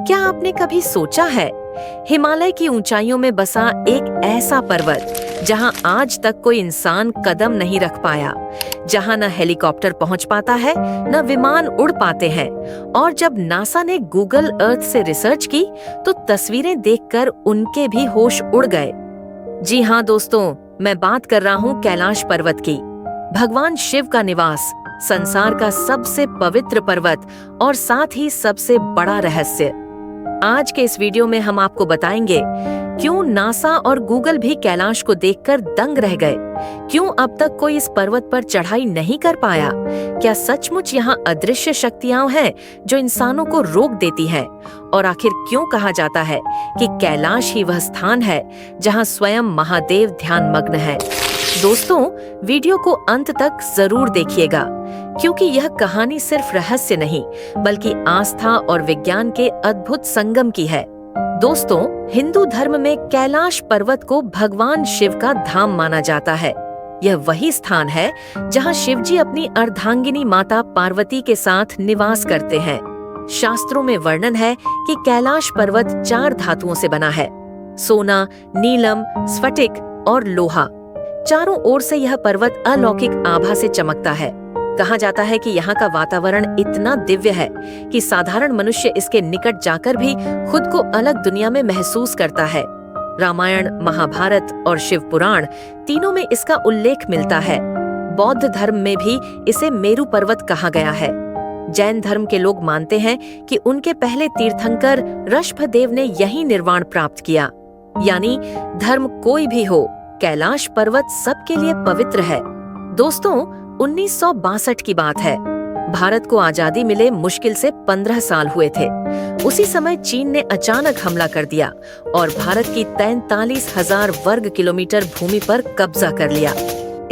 क्या आपने कभी सोचा है, हिमालय की ऊंचाइयों में बसा एक ऐसा पर्वत जहां आज तक कोई इंसान कदम नहीं रख पाया, जहां न हेलीकॉप्टर पहुंच पाता है न विमान उड़ पाते हैं। और जब नासा ने गूगल अर्थ से रिसर्च की तो तस्वीरें देखकर उनके भी होश उड़ गए। जी हाँ दोस्तों, मैं बात कर रहा हूँ कैलाश पर्वत की, भगवान शिव का निवास, संसार का सबसे पवित्र पर्वत और साथ ही सबसे बड़ा रहस्य। आज के इस वीडियो में हम आपको बताएंगे क्यों नासा और गूगल भी कैलाश को देखकर दंग रह गए, क्यों अब तक कोई इस पर्वत पर चढ़ाई नहीं कर पाया, क्या सचमुच यहाँ अदृश्य शक्तियां हैं जो इंसानों को रोक देती हैं, और आखिर क्यों कहा जाता है कि कैलाश ही वह स्थान है जहाँ स्वयं महादेव ध्यानमग्न है। दोस्तों, वीडियो को अंत तक जरूर देखिएगा, क्योंकि यह कहानी सिर्फ रहस्य नहीं बल्कि आस्था और विज्ञान के अद्भुत संगम की है। दोस्तों, हिंदू धर्म में कैलाश पर्वत को भगवान शिव का धाम माना जाता है। यह वही स्थान है जहां शिवजी अपनी अर्धांगिनी माता पार्वती के साथ निवास करते हैं। शास्त्रों में वर्णन है कि कैलाश पर्वत 4 धातुओं से बना है: सोना, नीलम, स्फटिक और लोहा। चारों ओर से यह पर्वत अलौकिक आभा से चमकता है। कहा जाता है कि यहाँ का वातावरण इतना दिव्य है कि साधारण मनुष्य इसके निकट जाकर भी खुद को अलग दुनिया में महसूस करता है। रामायण, महाभारत और शिव पुराण तीनों में इसका उल्लेख मिलता है। बौद्ध धर्म में भी इसे मेरु पर्वत कहा गया है। जैन धर्म के लोग मानते हैं कि उनके पहले तीर्थंकर ऋषभदेव ने यही निर्वाण प्राप्त किया। यानी धर्म कोई भी हो, कैलाश पर्वत सबके लिए पवित्र है। दोस्तों, 1962 की बात है। भारत को आजादी मिले मुश्किल से 15 साल हुए थे। उसी समय चीन ने अचानक हमला कर दिया और भारत की 43,000 वर्ग किलोमीटर भूमि पर कब्जा कर लिया।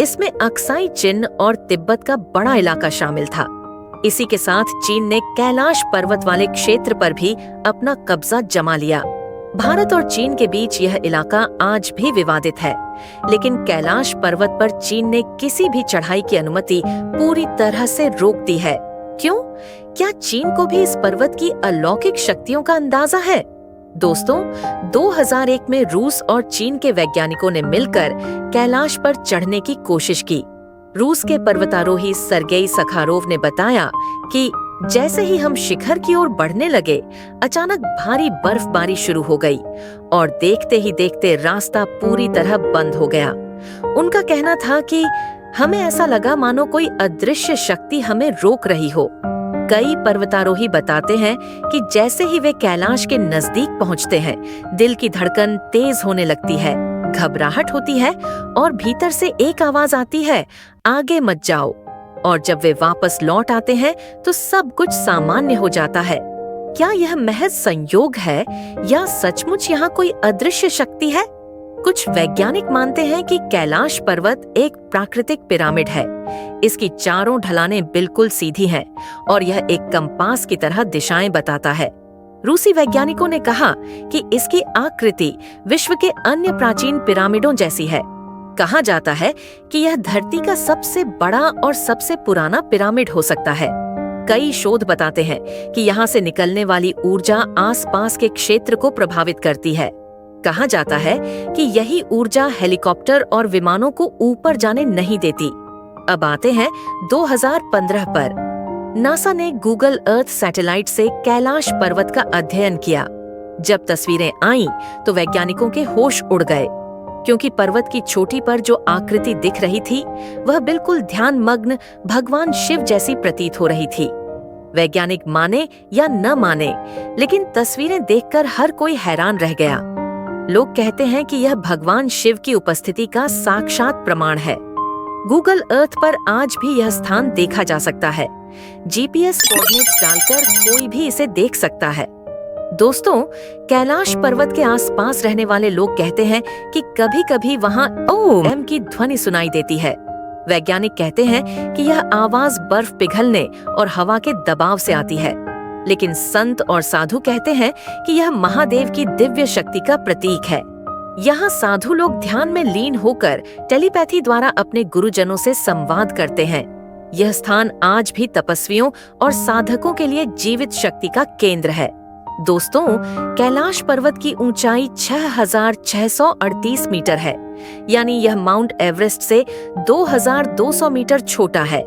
इसमें अक्साई चिन और तिब्बत का बड़ा इलाका शामिल था। इसी के साथ चीन ने कैलाश पर्वत वाले क्षेत्र पर भी अपना कब्जा जमा लिया। भारत और चीन के बीच यह इलाका आज भी विवादित है, लेकिन कैलाश पर्वत पर चीन ने किसी भी चढ़ाई की अनुमति पूरी तरह से रोक दी है। क्यों? क्या चीन को भी इस पर्वत की अलौकिक शक्तियों का अंदाजा है? दोस्तों, 2001 में रूस और चीन के वैज्ञानिकों ने मिलकर कैलाश पर चढ़ने की कोशिश की। रूस के पर्वतारोही सर्गेई सखारोव ने बताया कि जैसे ही हम शिखर की ओर बढ़ने लगे, अचानक भारी बर्फबारी शुरू हो गई और देखते ही देखते रास्ता पूरी तरह बंद हो गया। उनका कहना था कि हमें ऐसा लगा मानो कोई अदृश्य शक्ति हमें रोक रही हो। कई पर्वतारोही बताते हैं कि जैसे ही वे कैलाश के नजदीक पहुंचते हैं, दिल की धड़कन तेज होने लगती है, घबराहट होती है और भीतर से एक आवाज आती है, आगे मत जाओ। और जब वे वापस लौट आते हैं तो सब कुछ सामान्य हो जाता है। क्या यह महज संयोग है या सचमुच यहाँ कोई अदृश्य शक्ति है? कुछ वैज्ञानिक मानते हैं कि कैलाश पर्वत एक प्राकृतिक पिरामिड है। इसकी चारों ढलानें बिल्कुल सीधी हैं और यह एक कंपास की तरह दिशाएं बताता है। रूसी वैज्ञानिकों ने कहा कि इसकी आकृति विश्व के अन्य प्राचीन पिरामिडों जैसी है। कहा जाता है कि यह धरती का सबसे बड़ा और सबसे पुराना पिरामिड हो सकता है। कई शोध बताते हैं कि यहाँ से निकलने वाली ऊर्जा आसपास के क्षेत्र को प्रभावित करती है। कहा जाता है कि यही ऊर्जा हेलीकॉप्टर और विमानों को ऊपर जाने नहीं देती। अब आते हैं 2015 पर। नासा ने गूगल अर्थ सैटेलाइट से कैलाश पर्वत का अध्ययन किया। जब तस्वीरें आईं तो वैज्ञानिकों के होश उड़ गए, क्योंकि पर्वत की चोटी पर जो आकृति दिख रही थी वह बिल्कुल ध्यानमग्न भगवान शिव जैसी प्रतीत हो रही थी। वैज्ञानिक माने या न माने, लेकिन तस्वीरें देखकर हर कोई हैरान रह गया। लोग कहते हैं कि यह भगवान शिव की उपस्थिति का साक्षात प्रमाण है। गूगल अर्थ पर आज भी यह स्थान देखा जा सकता है। जीपीएस कोऑर्डिनेट्स डालकर कोई भी इसे देख सकता है। दोस्तों, कैलाश पर्वत के आसपास रहने वाले लोग कहते हैं कि कभी-कभी वहां ओम की ध्वनि सुनाई देती है। वैज्ञानिक कहते हैं कि यह आवाज बर्फ पिघलने और हवा के दबाव से आती है, लेकिन संत और साधु कहते हैं कि यह महादेव की दिव्य शक्ति का प्रतीक है। यहाँ साधु लोग ध्यान में लीन होकर टेलीपैथी द्वारा अपने गुरुजनों से संवाद करते हैं। यह स्थान आज भी तपस्वियों और साधकों के लिए जीवित शक्ति का केंद्र है। दोस्तों, कैलाश पर्वत की ऊंचाई 6,638 मीटर है, यानी यह माउंट एवरेस्ट से 2,200 मीटर छोटा है।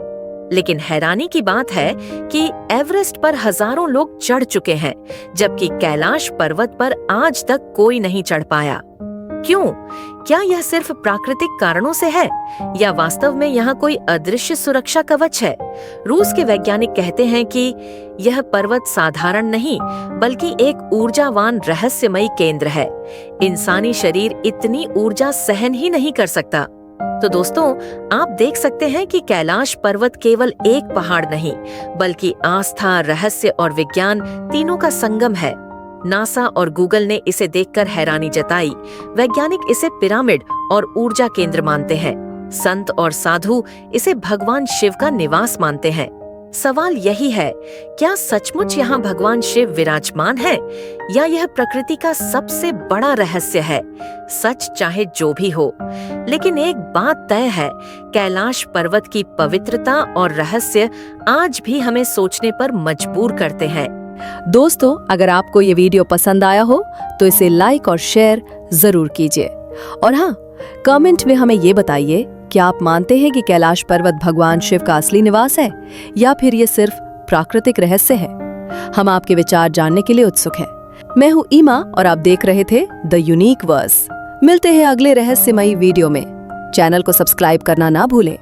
लेकिन हैरानी की बात है कि एवरेस्ट पर हजारों लोग चढ़ चुके हैं, जबकि कैलाश पर्वत पर आज तक कोई नहीं चढ़ पाया। क्यों? क्या यह सिर्फ प्राकृतिक कारणों से है या वास्तव में यहाँ कोई अदृश्य सुरक्षा कवच है? रूस के वैज्ञानिक कहते हैं कि यह पर्वत साधारण नहीं, बल्कि एक ऊर्जावान रहस्यमयी केंद्र है। इंसानी शरीर इतनी ऊर्जा सहन ही नहीं कर सकता। तो दोस्तों, आप देख सकते हैं कि कैलाश पर्वत केवल एक पहाड़ नहीं, बल्कि आस्था, रहस्य और विज्ञान तीनों का संगम है। नासा और गूगल ने इसे देखकर हैरानी जताई। वैज्ञानिक इसे पिरामिड और ऊर्जा केंद्र मानते हैं। संत और साधु इसे भगवान शिव का निवास मानते हैं। सवाल यही है, क्या सचमुच यहाँ भगवान शिव विराजमान है या यह प्रकृति का सबसे बड़ा रहस्य है? सच चाहे जो भी हो, लेकिन एक बात तय है, कैलाश पर्वत की पवित्रता और रहस्य आज भी हमें सोचने पर मजबूर करते हैं। दोस्तों, अगर आपको ये वीडियो पसंद आया हो तो इसे लाइक और शेयर जरूर कीजिए। और हाँ, कमेंट में हमें ये बताइए, क्या आप मानते हैं कि कैलाश पर्वत भगवान शिव का असली निवास है या फिर ये सिर्फ प्राकृतिक रहस्य है? हम आपके विचार जानने के लिए उत्सुक हैं। मैं हूँ ईमा और आप देख रहे थे द यूनिक वर्स। मिलते हैं अगले रहस्यमयी वीडियो में। चैनल को सब्सक्राइब करना ना भूलें।